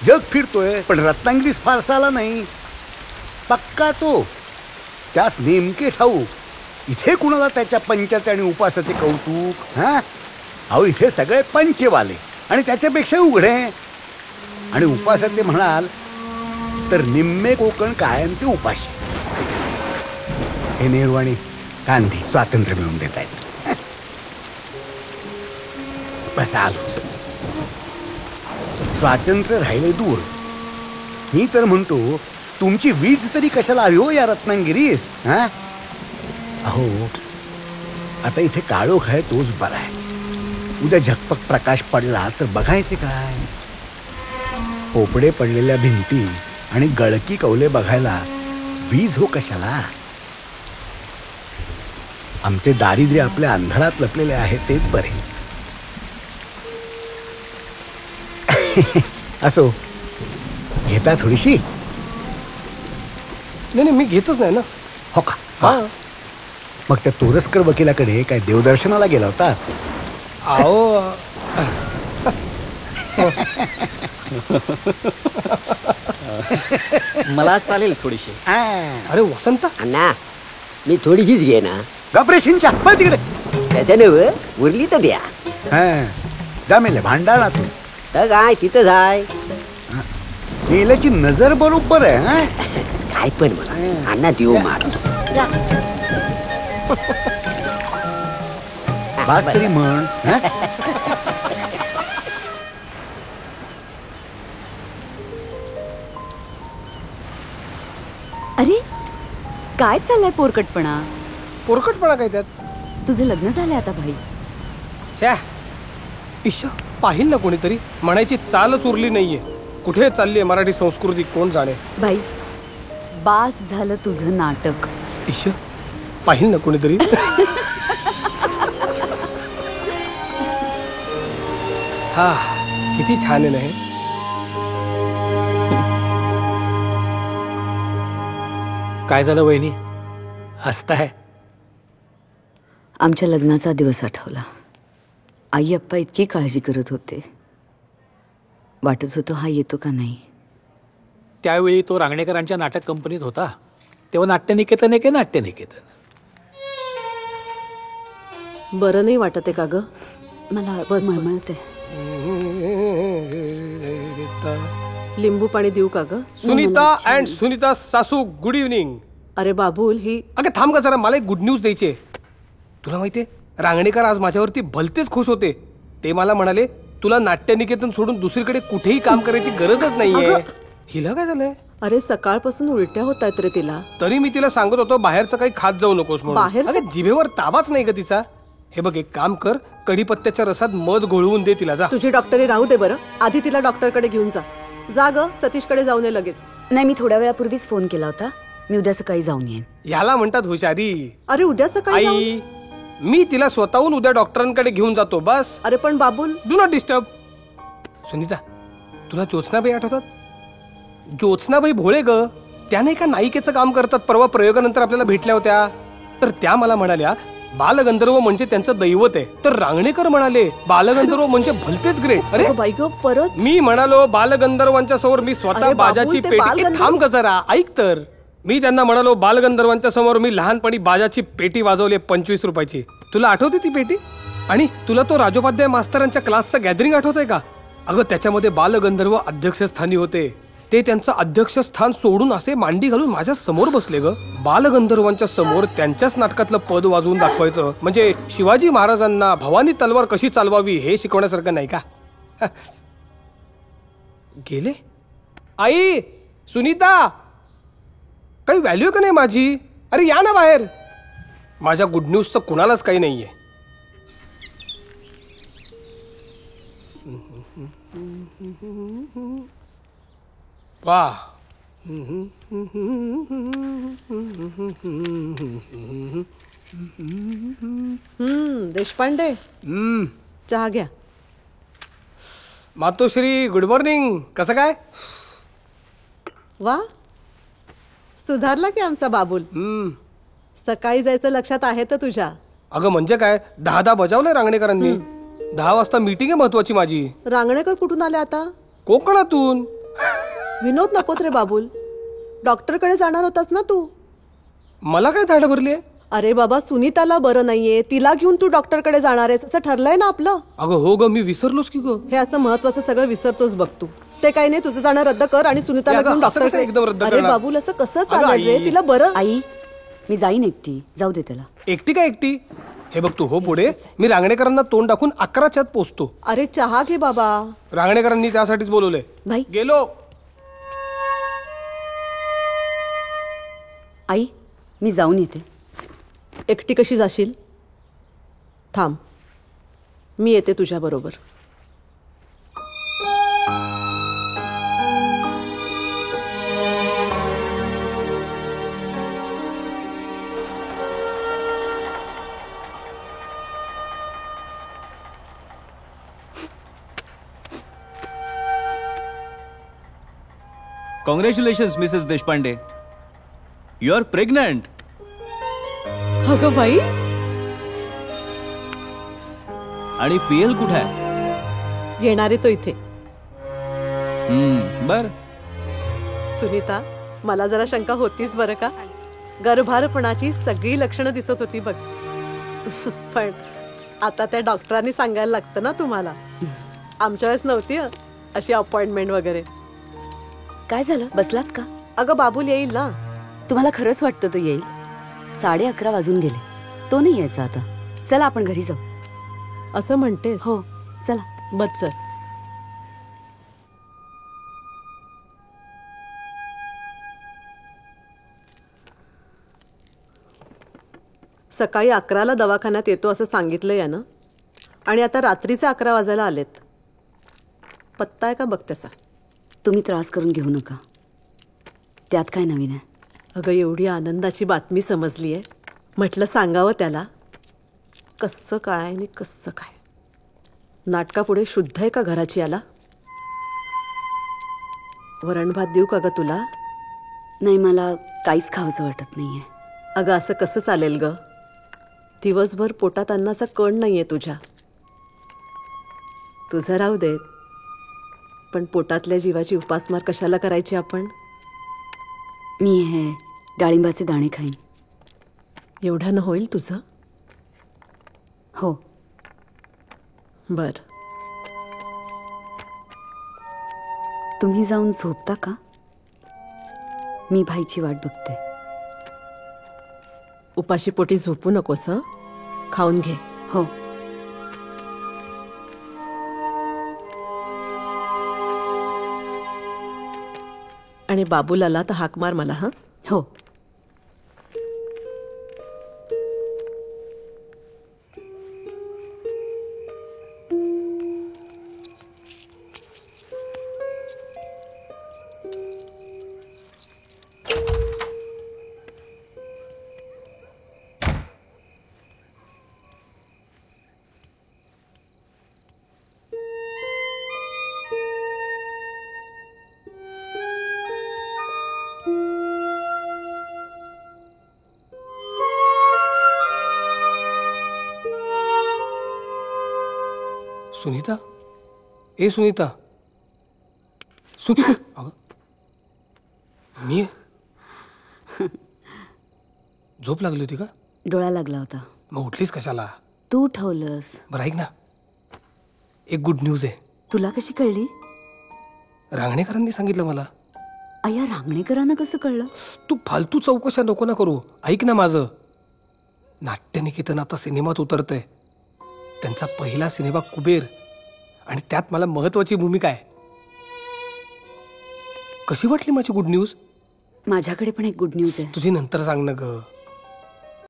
जग फिरतोय, पण रत्नागिरीस फारसा आला नाही. पक्का तो. त्यास नेमके ठाऊक इथे कुणाला त्याच्या पंचाचे आणि उपासाचे कौतुक. अहो इथे सगळे पंचेवाले आणि त्याच्यापेक्षा उघडे. आणि उपासाचे म्हणाल तर निम्मे कोकण कायमचे उपाशी. हे नेहरू आणि गांधी स्वातंत्र्य मिळवून देत आहेत. बस आलो. स्वातंत्र्य राहिले दूर. मी तर म्हणतो तुमची वीज तरी कशाला हवी हो या रत्नागिरीस. अहो आता इथे काळोख आहे तोच बरा आहे. उद्या झकपक प्रकाश पडला तर बघायचे काय. पोपडे पडलेल्या भिंती आणि गळकी कौले बघायला वीज हो कशाला. आमचे दारिद्र्य आपल्या अंधारात लपलेले आहे तेच बरे. असो, घेता थोडीशी. नाही मी घेतच नाही ना. हो का. मग त्या तोरसकर वकिलाकडे काय देवदर्शनाला गेला होता. आओ मला चालेल थोडीशी. अरे वसंत अण्णा मी थोडीशीच घे ना. गप्रेशींच्या पण तिकडे त्याच्याने उरली तर द्या. जमेल भांडारा तू तर काय तिथंच आहे. मेल्याची नजर बरोबर आहे. काय पण मला अण्णा देऊ माणूस. बास तरी म्हण. अरे काय चाललंय पोरकटपणा. पोरकटपणा काय त्यात. तुझं लग्न झालंय आता भाई. छ्या ईश्वर पाहिल ना कोणीतरी म्हणायची चालच उरली नाहीये. कुठे चाललीये मराठी संस्कृती कोण जाणे. बाई बास झालं तुझं नाटक. ईश्वर पाहिल ना कोणीतरी. हा किती छान आहे ना हे. काय झालं वहिनी हसताय. आमच्या लग्नाचा दिवस आठवला. आई अप्पा इतकी काळजी करत होते. वाटत होतं हा येतो का नाही. त्यावेळी तो रांगणेकरांच्या नाटक कंपनीत होता. तेव्हा नाट्यनिकेतन आहे की नाट्यनिकेतन. बरं नाही वाटत आहे का ग. मला बस मळमळते. लिंबू पाणी देऊ का ग. सुनीता अँड सुनीता सासू गुड इव्हनिंग. अरे बाबूल ही. अगं थांब का जरा मला एक गुड न्यूज द्यायची. तुला माहितीये रांगणेकर आज माझ्यावरती भलतेच खुश होते. ते मला म्हणाले तुला नाट्यनिकेतन सोडून दुसरीकडे कुठेही काम करायची गरजच नाहीये. हिला काय झालंय. अरे सकाळपासून उलट्या होत आहेत रे तिला. तरी मी तिला सांगत होतो बाहेरचं काही खात जाऊ नकोस म्हणून. बाहेरचं जिभेवर ताबाच नाही का तिचा. हे बघ एक काम कर कढीपत्त्याच्या रसात मध घोळवून दे तिला. जा तुझी डॉक्टरी राहू दे बरं. आधी तिला डॉक्टरकडे घेऊन जा. जा ग सतीशकडे जाऊन ये लगेच. नाही मी थोड्या वेळापूर्वीच फोन केला होता. मी उद्या सकाळी जाऊन येईन. याला म्हणतात हुशारी. अरे उद्या सकाळी आई मी तिला स्वतःहून उद्या डॉक्टरांकडे घेऊन जातो बस. अरे पण Babul do not disturb. Sunita तुला ज्योत्स्नाबाई आठवतात. ज्योत्स्नाबाई भोळे ग. त्या नाही का नायिकेचं काम करतात. परवा प्रयोगानंतर आपल्याला भेटल्या होत्या. तर त्या मला म्हणाल्या बालगंधर्व म्हणजे त्यांचं दैवत आहे. तर रांगणेकर म्हणाले बालगंधर्व म्हणजे भलतेच ग्रेट. अरे बाई ग परत मी म्हणालो बालगंधर्वांच्या समोर मी स्वतः बाजाची पेटी. थांब ग जरा ऐक तर. मी त्यांना म्हणालो बालगंधर्वांच्या समोर मी लहानपणी बाजाची पेटी वाजवली 25 रुपयाची. तुला आठवते ती पेटी. आणि तुला तो राजोपाध्याय मास्तरांच्या क्लासचं गॅदरिंग आठवतंय का. अगं त्याच्यामध्ये बालगंधर्व अध्यक्षस्थानी होते. ते त्यांचं अध्यक्षस्थान सोडून असे मांडी घालून माझ्या समोर बसले ग. बालगंधर्वांच्या समोर त्यांच्याच नाटकातलं पद वाजवून दाखवायचं म्हणजे शिवाजी महाराजांना भवानी तलवार कशी चालवावी हे शिकवण्यासारखं नाही का. गेले. आई सुनीता काही व्हॅल्यू आहे का नाही माझी. अरे या ना बाहेर. माझ्या गुड न्यूजचं कुणालाच काही नाहीये. वा देशपांडे चहा घ्या. मातोश्री गुड मॉर्निंग. कसं काय. वा सुधारला की आमचा बाबूल. सकाळी जायचं लक्षात आहे तर तुझ्या. अगं म्हणजे काय 10 बजावलंय रांगणेकरांनी. 10 वाजता मीटिंग आहे महत्वाची माझी. रांगणेकर कुठून आले आता. कोकणातून. विनोद नकोत रे बाबूल. डॉक्टरकडे जाणार होतास ना तू. मला काय धाड भरली आहे? अरे बाबा, सुनीताला बरं नाहीये, तिला घेऊन तू डॉक्टरकडे जाणार आहेस असं ठरलंय ना आपलं. अगं हो ग, मी विसरलोच की ग. हे असं महत्वाचं सगळं विसरतोस बघ तू. ते काही नाही, तुझं जाणं रद्द कर आणि सुनीताला अगं, घेऊन असं कसं डॉक्टरकडे. एकदम रद्द अरे करणार? बाबूल, असं कसं अगं, चालेल रे? आई. तिला बरं. आई मी जाईन एकटी, जाऊ दे त्याला. एकटी काय एकटी? हे बघ तू हो पुढे, मी रांगणेकरांना तोंड दाखवून 11च्यात पोचतो. अरे चहा घे बाबा. रांगणेकरांनी त्यासाठीच बोलवलंय. भाई गेलो. आई मी जाऊन येते. एकटी कशी जाशील? थांब, मी येते तुझ्या बरोबर. Congratulations Mrs Deshpande, you are pregnant. अगं बाई, आणि पीएल कुठे आहे? येणारे तो इथे. बर. सुनीता, मला जरा शंका होतीच बरं का. गर्भारपणाची सगळी लक्षणं दिसत होती बघ. पण आता त्या डॉक्टरांनी सांगायला लागतं ना तुम्हाला. आमच्या वेळेस नव्हती अशी अपॉइंटमेंट वगैरे. काय झालं, बसलात का? अगं बाबूल येईल ना. तुम्हाला खरंच वाटतं तो येईल? 11:30 वाजून गेले, तो नाही यायचा आता. चला आपण घरी जाऊ. असं म्हणतेस? हो चला. बस सर. सकाळी 11ला दवाखान्यात येतो असं सांगितलं यानं, आणि आता रात्रीचे 11 वाजायला आलेत. पत्ता आहे का बघ त्याचा. तुम्ही त्रास करून घेऊ नका, त्यात काय नवीन आहे? अगं, एवढी आनंदाची बातमी समजली आहे, म्हटलं सांगावं त्याला. कसं काय आणि कसं काय. नाटकापुढे शुद्ध आहे का घराची याला? वरण भात देऊ का ग तुला? नाही, मला काहीच खावंसं वाटत नाहीये. अगं, असं कसं चालेल ग? दिवसभर पोटात अन्नाचा कण नाहीये तुझ्या. तुझं राहू देत, पण पोटातल्या जीवाची उपासमार कशाला करायची आपण? मी हे डाळिंबाचे दाणे खाईन. एवढ्यानं होईल तुझं? हो. बर. तुम्ही जाऊन झोपता का? मी भाईची वाट बघते. उपाशी पोटी झोपू नकोस हं? खाऊन घे. हो. आणि बाबूल आला तर हाक मार मला. हं? हो. सुनीता, ए सुनीता, अगं, मी झोप लागली होती का? डोळा लागला होता. मग उठलीस कशाला? तू उठवलंस. बरं ऐक ना, एक गुड न्यूज आहे. तुला कशी कळली? रांगणेकरांनी सांगितलं मला. अय्या, रांगणेकरांना कसं कळलं? तू फालतू चौकशा नको ना करू. ऐक ना माझं. नाट्यनिकेतन आता सिनेमात उतरतंय. त्यांचा पहिला सिनेमा कुबेर, आणि त्यात मला महत्वाची भूमिका आहे. कशी वाटली माझी गुड न्यूज? माझ्याकडे पण एक गुड न्यूज आहे. तुझी नंतर सांग ना ग.